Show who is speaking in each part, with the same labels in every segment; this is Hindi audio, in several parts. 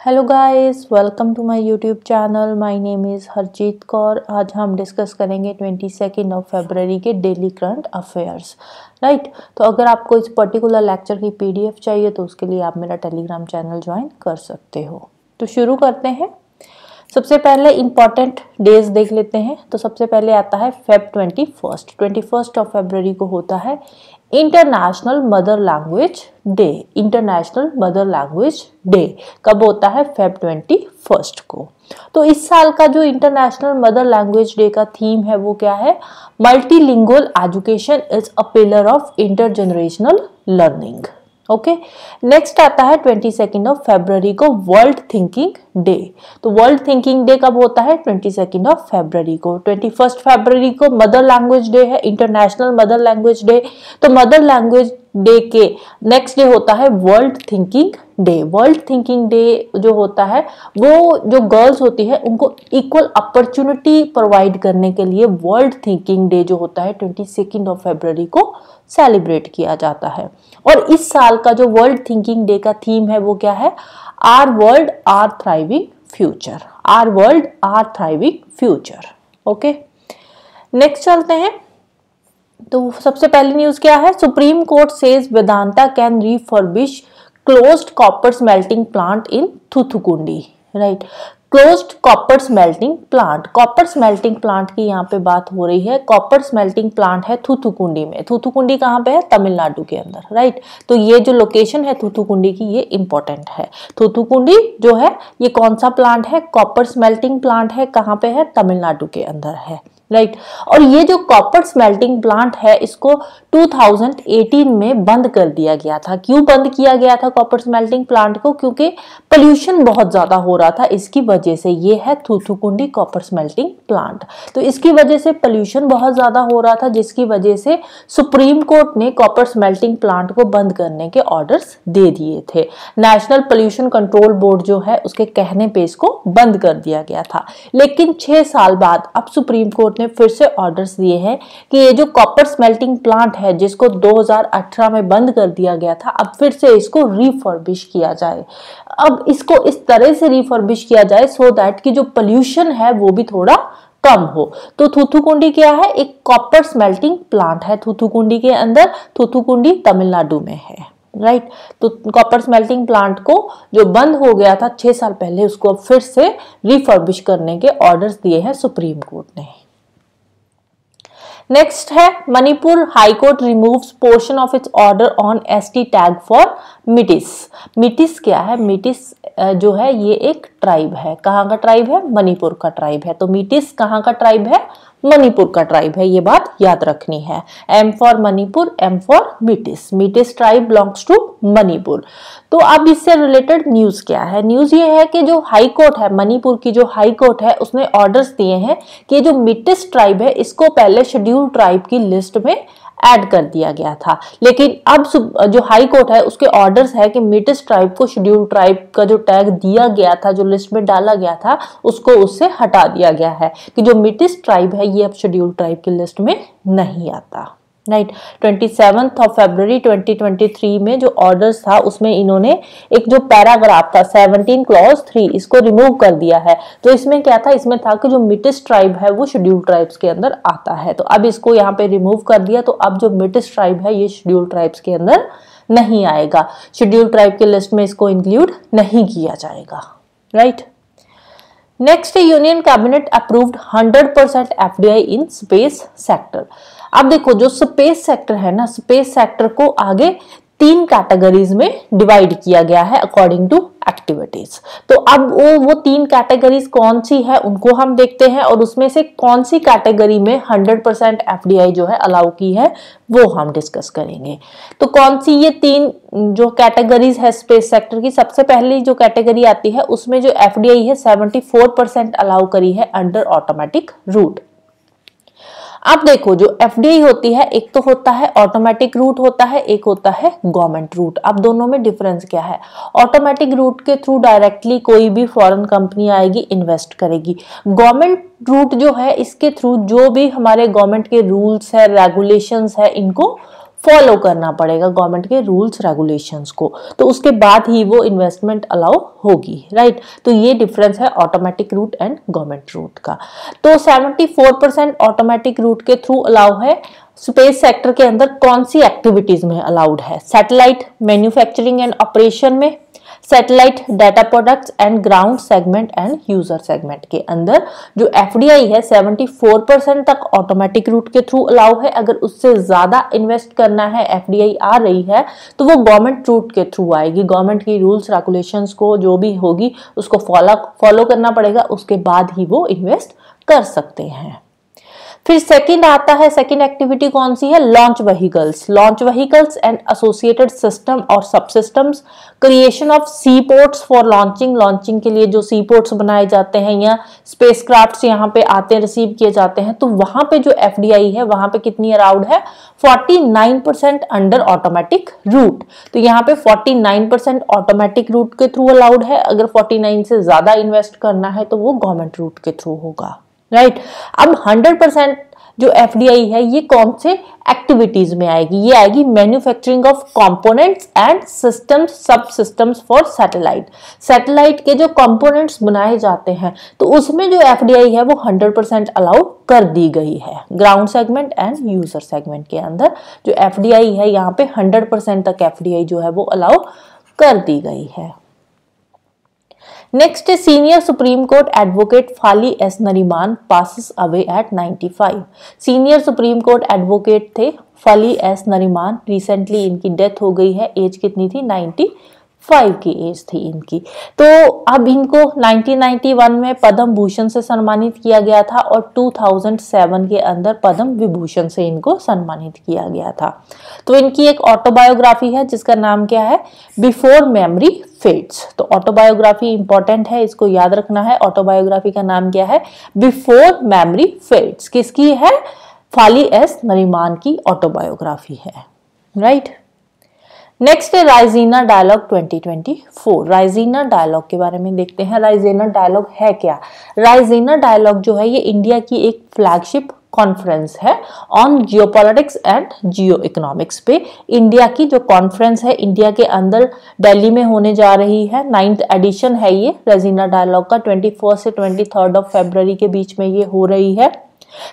Speaker 1: Hello guys, welcome to my YouTube channel. My name is Harjeet Kaur. आज हम डिस्कस करेंगे 22 फरवरी के डेली करंट अफेयर्स। राइट, तो अगर आपको इस पर्टिकुलर लेक्चर की पीडीएफ चाहिए तो उसके लिए आप मेरा टेलीग्राम चैनल ज्वाइन कर सकते हो। तो शुरू करते हैं। सबसे पहले इंपॉर्टेंट डेज देख लेते हैं। तो सबसे पहले आता है फेब 21 ऑफ फरवरी को होता है international mother language day. International mother language day कब होता है? फेब 21 को। तो इस साल का जो इंटरनेशनल मदर लैंग्वेज डे का थीम है वो क्या है? Multilingual education is a pillar of intergenerational learning. Okay, next आता है 22 ऑफ फरवरी को वर्ल्ड थिंकिंग डे। तो वर्ल्ड थिंकिंग डे कब होता है? 22 ऑफ फरवरी को। 21 फरवरी को मदर लैंग्वेज डे है, इंटरनेशनल मदर लैंग्वेज डे। तो मदर लैंग्वेज डे के नेक्स्ट डे होता है world Thinking day. World Thinking day जो होता है वो जो गर्ल्स होती है उनको इक्वल अपॉर्चुनिटी प्रोवाइड करने के लिए वर्ल्ड थिंकिंग डे जो होता है 22 ऑफ फरवरी को सेलिब्रेट किया जाता है। और इस साल का जो वर्ल्ड थिंकिंग डे का थीम है वो क्या है? Our world are thriving future. Our world are thriving future. Okay, next चलते हैं। तो सबसे पहली न्यूज क्या है? Supreme Court says Vedanta can refurbish closed copper smelting plant in Thoothukudi. Right, closed copper smelting plant. Copper smelting plant की यहाँ पे बात हो रही है। कॉपर स्मेल्टिंग प्लांट है थूथुकुंडी में। थूथुकुंडी कहाँ पे है? तमिलनाडु के अंदर। राइट, तो ये जो लोकेशन है थूथुकुंडी की ये इंपॉर्टेंट है। थूथुकुंडी जो है ये कौन सा प्लांट है? कॉपर स्मेल्टिंग प्लांट है। कहाँ पे है? तमिलनाडु के अंदर है। राइट, और ये जो कॉपर स्मेल्टिंग प्लांट है इसको 2018 में बंद कर दिया गया था। क्यों बंद किया गया था कॉपर स्मेल्टिंग प्लांट को? क्योंकि पोल्यूशन बहुत ज्यादा हो रहा था, इसकी वजह से। ये है थूथुकुंडी कॉपर स्मेल्टिंग प्लांट। तो इसकी वजह से पोल्यूशन बहुत ज्यादा हो रहा था, जिसकी वजह से सुप्रीम कोर्ट ने कॉपर स्मेल्टिंग प्लांट को बंद करने के ऑर्डर्स दे दिए थे। नेशनल पोल्यूशन कंट्रोल बोर्ड जो है उसके कहने पे इसको बंद कर दिया गया था। लेकिन 6 साल बाद अब सुप्रीम कोर्ट ने फिर से ऑर्डर्स दिए हैं कि ये जो कॉपर स्मेल्टिंग प्लांट है जिसको 2018 में बंद कर दिया गया था, अब फिर से इसको रिफर्बिश किया जाए। अब इसको इस तरह से रिफर्बिश किया जाए सो दैट कि जो पोल्यूशन है वो भी थोड़ा कम हो। तो थूथुकुंडी क्या है? एक कॉपर स्मेल्टिंग प्लांट है थूथुकुंडी के अंदर। थूथुकुंडी तमिलनाडु में है। राइट, तो कॉपर स्मेल्टिंग प्लांट को जो बंद हो गया था 6 साल पहले, उसको अब फिर से रिफर्बिश करने के ऑर्डर्स दिए हैं सुप्रीम कोर्ट ने। नेक्स्ट है Manipur High Court removes portion of its order on ST tag for Meitei. Meitei क्या है? मिटिस जो है ये एक ट्राइब है। कहाँ का ट्राइब है? मणिपुर का ट्राइब है। तो मिटिस कहाँ का ट्राइब है? मणिपुर का ट्राइब है। ये बात याद रखनी है। M for Manipur, M for Meitei. Meitei tribe belongs to Manipur. तो अब इससे रिलेटेड न्यूज क्या है? न्यूज ये है कि जो हाई कोर्ट है, मणिपुर की जो हाई कोर्ट है, उसने ऑर्डर्स दिए हैं कि जो मिटिस ट्राइब है इसको पहले शेड्यूल्ड ट्राइब की लिस्ट में ऐड कर दिया गया था। लेकिन अब जो हाई कोर्ट है उसके ऑर्डर्स है कि मिटिस ट्राइब को शेड्यूल्ड ट्राइब का जो टैग दिया गया था, जो लिस्ट में डाला गया था, उसको उससे हटा दिया गया है कि जो मिटिस ट्राइब है ये अब शेड्यूल्ड ट्राइब की लिस्ट में नहीं आता। राइट, 27 ऑफ फरवरी 2023 में जो ऑर्डर्स था उसमें इन्होंने एक जो पैराग्राफ था 17 क्लॉज 3 इसको रिमूव कर दिया है। तो इसमें क्या था? इसमें था कि जो मिटिस ट्राइब है वो शेड्यूल्ड ट्राइब्स के अंदर आता है। तो अब इसको यहाँ पे रिमूव कर दिया। तो अब जो मिटिस ट्राइब है ये शेड्यूल्ड ट्राइब्स के अंदर नहीं आएगा। शेड्यूल्ड ट्राइब के लिस्ट में इसको इंक्लूड नहीं किया जाएगा। Right, next union cabinet approved 100% FDI in space sector. अब देखो जो स्पेस सेक्टर है ना, स्पेस सेक्टर को आगे 3 कैटेगरीज में डिवाइड किया गया है अकॉर्डिंग टू एक्टिविटीज। तो अब वो 3 कैटेगरीज कौन सी है उनको हम देखते हैं, और उसमें से कौन सी कैटेगरी में 100% एफडीआई जो है अलाउ की है वो हम डिस्कस करेंगे। तो कौन सी ये 3 जो कैटेगरीज है स्पेस सेक्टर की? सबसे पहली जो कैटेगरी आती है उसमें जो एफडीआई है 74% अलाउ करी है अंडर ऑटोमेटिक रूट। अब देखो जो एफडीआई होती है, एक तो होता है ऑटोमेटिक रूट होता है, एक होता है गवर्नमेंट रूट। अब दोनों में डिफरेंस क्या है? ऑटोमेटिक रूट के थ्रू डायरेक्टली कोई भी फॉरेन कंपनी आएगी, इन्वेस्ट करेगी। गवर्नमेंट रूट जो है इसके थ्रू जो भी हमारे गवर्नमेंट के रूल्स है, रेगुलेशंस है, इनको फॉलो करना पड़ेगा गवर्नमेंट के रूल्स रेगुलेशंस को, तो उसके बाद ही वो इन्वेस्टमेंट अलाउ होगी, राइट। तो ये डिफरेंस है automatic route and government route का। तो 74% ऑटोमेटिक रूट के थ्रू अलाउ है। स्पेस सेक्टर के अंदर कौन सी एक्टिविटीज में अलाउड है? सैटेलाइट मैन्युफैक्चरिंग एंड ऑपरेशन में, satellite data products and ground segment and user segment के अंदर जो एफडीआई है 74% तक ऑटोमेटिक रूट के थ्रू अलाउ है। अगर उससे ज्यादा इन्वेस्ट करना है, एफडीआई आ रही है, तो वो गवर्नमेंट रूट के थ्रू आएगी। गवर्नमेंट की रूल्स रेगुलेशंस को जो भी होगी उसको फॉलो करना पड़ेगा, उसके बाद ही वो इन्वेस्ट कर सकते हैं। फिर सेकंड आता है, सेकंड एक्टिविटी कौन सी है? Launch vehicles and associated system और subsystems, creation of sea ports for launching के लिए जो सी पोर्ट्स बनाए जाते हैं या स्पेसक्राफ्ट्स यहाँ पे आते हैं, रिसीव किए जाते हैं, तो वहां पे जो एफडीआई है वहां पे कितनी अलाउड है? 49% अंडर ऑटोमेटिक रूट। तो यहाँ पे 49% ऑटोमेटिक रूट के थ्रू अलाउड है। अगर 49 से ज्यादा इन्वेस्ट करना है तो वो गवर्नमेंट रूट के थ्रू होगा, राइट। अब 100% जो एफडीआई है ये कौन से एक्टिविटीज में आएगी? ये आएगी manufacturing of components and systems, सब सिस्टम्स फॉर सैटेलाइट के जो कंपोनेंट्स बनाए जाते हैं तो उसमें जो एफडीआई है वो 100% अलाउ कर दी गई है। Ground segment and user segment के अंदर जो एफडीआई है यहाँ पे 100% तक एफडीआई जो है वो अलाउ कर दी गई है। Next senior Supreme Court advocate Fali S Nariman passes away at 95। Senior Supreme Court advocate थे फाली एस नरीमान, रिसेंटली इनकी डेथ हो गई है। एज कितनी थी? 95 की एज थी इनकी। तो अब इनको 1991 में पद्म भूषण से सम्मानित किया गया था और 2007 के अंदर पद्म विभूषण से इनको सम्मानित किया गया था। तो इनकी एक ऑटोबायोग्राफी है जिसका नाम क्या है? Before memory fades. तो ऑटोबायोग्राफी इंपॉर्टेंट है, इसको याद रखना है। ऑटोबायोग्राफी का नाम क्या है? Before memory fades. किसकी है? फाली एस नरीमान की ऑटोबायोग्राफी है, राइट। नेक्स्ट है राइजीना डायलॉग 2024। राइजीना डायलॉग के बारे में देखते हैं। राइजीना डायलॉग है क्या? राइजीना डायलॉग जो है ये इंडिया की एक फ्लैगशिप कॉन्फ्रेंस है on geopolitics and Jio economics पे। इंडिया की जो कॉन्फ्रेंस है इंडिया के अंदर दिल्ली में होने जा रही है। 9th एडिशन है ये राइजीना डायलॉग का। 21 से 23 फरवरी के बीच में ये हो रही है।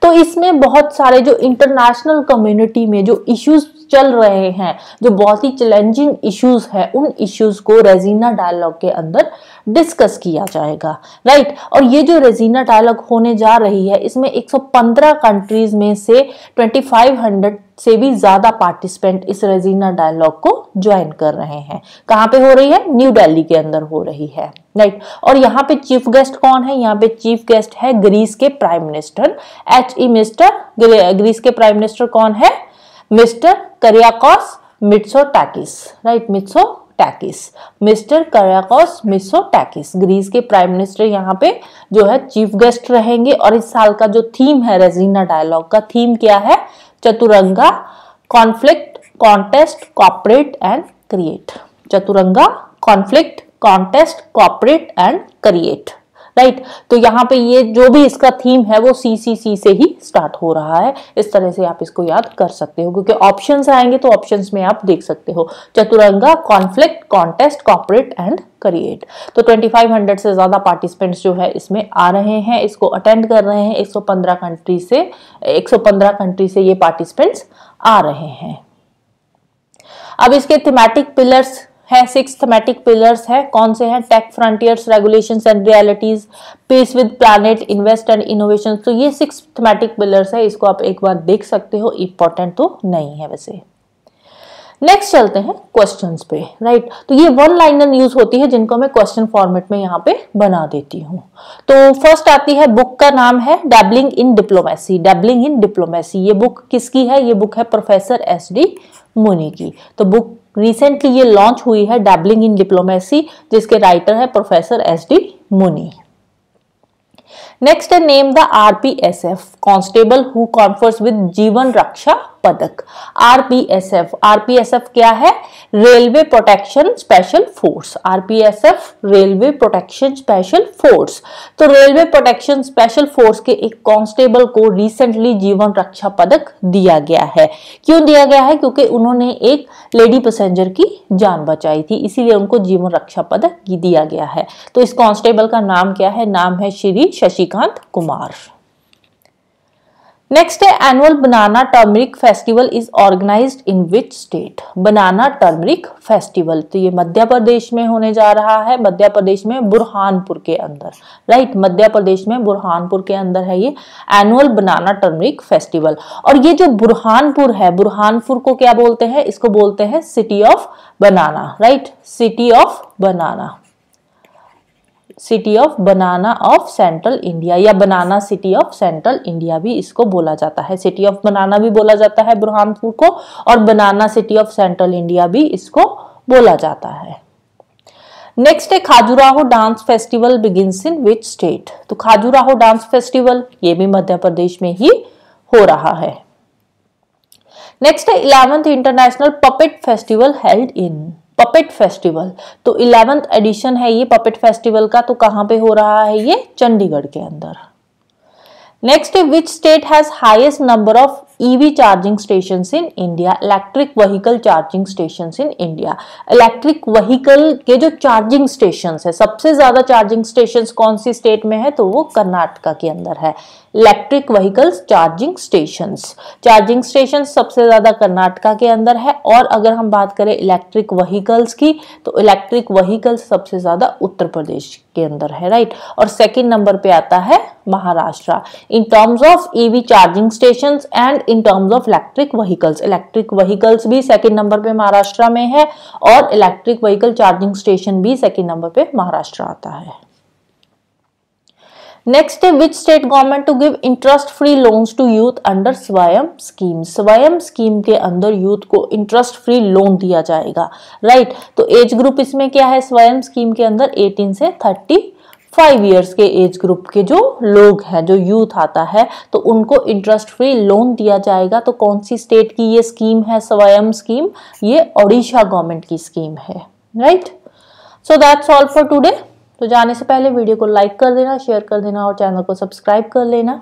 Speaker 1: तो इसमें बहुत सारे जो इंटरनेशनल कम्युनिटी में जो इश्यूज चल रहे हैं, जो बहुत ही चैलेंजिंग इश्यूज है, उन इश्यूज को राइजीना डायलॉग के अंदर डिस्कस किया जाएगा, राइट। और ये जो राइजीना डायलॉग होने जा रही है इसमें 115 कंट्रीज में से 2500 से भी ज्यादा पार्टिसिपेंट इस राइजीना डायलॉग को ज्वाइन कर रहे हैं। कहाँ पे हो रही है? न्यू दिल्ली के अंदर हो रही है, राइट। और यहाँ पे चीफ गेस्ट कौन है? यहाँ पे चीफ गेस्ट है ग्रीस के prime minister H.E. Mister. Greece के प्राइम मिनिस्टर कौन है? Mister Kyriakos Mitsotakis, right. Mister Kyriakos Mitsotakis Greece के प्राइम मिनिस्टर यहाँ पे जो है चीफ गेस्ट रहेंगे। और इस साल का जो थीम है राइजीना डायलॉग का थीम क्या है? Chaturanga, conflict, contest, cooperate and create. Chaturanga, conflict, contest, cooperate and create, right. तो यहाँ पे ये जो भी इसका थीम है वो CCC से ही स्टार्ट हो रहा है। इस तरह से आप इसको याद कर सकते हो क्योंकि ऑप्शंस आएंगे तो ऑप्शंस में आप देख सकते हो Chaturanga, conflict, contest, cooperate and create. तो 2500 से ज्यादा पार्टिसिपेंट्स जो है इसमें आ रहे हैं, इसको अटेंड कर रहे हैं। 115 कंट्री से ये पार्टिसिपेंट्स आ रहे हैं। अब इसके थीमेटिक पिलर्स है, 6 थीमेटिक पिलर्स है। कौन से हैं? Tech frontiers, regulations and realities, peace with planet, invest and innovation. तो ये 6 थीमेटिक पिलर्स है, इसको आप एक बार देख सकते हो। इंपॉर्टेंट तो नहीं है वैसे। नेक्स्ट चलते हैं क्वेश्चंस पे, राइट। तो ये वन लाइनर न्यूज होती है जिनको मैं क्वेश्चन फॉर्मेट में यहाँ पे बना देती हूँ। तो फर्स्ट आती है, बुक का नाम है डैबलिंग इन डिप्लोमेसी। डैबलिंग इन डिप्लोमेसी ये बुक किसकी है? ये बुक है प्रोफेसर S.D. मुनी की। तो बुक रिसेंटली ये लॉन्च हुई है, डैबलिंग इन डिप्लोमेसी, जिसके राइटर है प्रोफेसर S.D. मुनी। नेक्स्ट है, name the RPSF constable who confers with जीवन रक्षा पदक। आरपीएसएफ, आरपीएसएफ क्या है? Railway protection special force. RPSF railway protection special force. तो रेलवे प्रोटेक्शन स्पेशल फोर्स के एक कांस्टेबल को रिसेंटली जीवन रक्षा पदक दिया गया है। क्यों दिया गया है? क्योंकि उन्होंने एक लेडी पैसेंजर की जान बचाई थी, इसीलिए उनको जीवन रक्षा पदक दिया गया है। तो इस कांस्टेबल का नाम क्या है? नाम है श्री शशिकांत कुमार। नेक्स्ट है annual banana turmeric festival is organized in which state? Banana turmeric festival, तो ये मध्य प्रदेश में होने जा रहा है, मध्य प्रदेश में बुरहानपुर के अंदर, राइट, मध्य प्रदेश में बुरहानपुर के अंदर है ये एनुअल बनाना टर्मरिक फेस्टिवल। और ये जो बुरहानपुर है, बुरहानपुर को क्या बोलते हैं? इसको बोलते हैं city of banana, right, city of banana, city of banana of central India, या बनाना सिटी ऑफ सेंट्रल इंडिया भी इसको बोला जाता है। सिटी ऑफ बनाना भी बोला जाता है बुरहानपुर को, और banana city of central India भी इसको बोला जाता है। नेक्स्ट है Khajuraho dance festival begins in which state? तो खाजुराहो डांस फेस्टिवल ये भी मध्य प्रदेश में ही हो रहा है। नेक्स्ट है 11th international puppet festival held in? Puppet festival, तो 11th एडिशन है ये पपेट फेस्टिवल का, तो कहां पे हो रहा है? ये चंडीगढ़ के अंदर। नेक्स्ट है which state has highest number of EV charging stations in India? Electric vehicle charging stations in India. Electric vehicle के जो चार्जिंग स्टेशंस है, सबसे ज्यादा चार्जिंग स्टेशंस कौन सी स्टेट में है? तो वो कर्नाटका के अंदर है। इलेक्ट्रिक व्हीकल्स चार्जिंग स्टेशंस सबसे ज्यादा कर्नाटका के अंदर है। और अगर हम बात करें इलेक्ट्रिक व्हीकल्स की, तो इलेक्ट्रिक व्हीकल्स सबसे ज्यादा उत्तर प्रदेश के अंदर है, राइट। और सेकंड नंबर पे आता है Maharashtra in terms of EV charging stations and in terms of electric vehicles भी सेकंड नंबर पे महाराष्ट्र में है, और इलेक्ट्रिक व्हीकल चार्जिंग स्टेशन भी सेकंड नंबर पे महाराष्ट्र आता है। नेक्स्ट है which state government to give interest free loans to youth under Swayam scheme? Swayam scheme के अंदर यूथ को इंटरेस्ट फ्री लोन दिया जाएगा, राइट। तो एज ग्रुप इसमें क्या है? स्वयं स्कीम के अंदर 18 से 35 ईयर्स के एज ग्रुप के जो लोग हैं, जो यूथ आता है, तो उनको इंटरेस्ट फ्री लोन दिया जाएगा। तो कौन सी स्टेट की ये स्कीम है? स्वयं स्कीम, ये ओडिशा गवर्नमेंट की स्कीम है, right. So that's all for today. तो जाने से पहले वीडियो को लाइक कर देना, शेयर कर देना और चैनल को सब्सक्राइब कर लेना।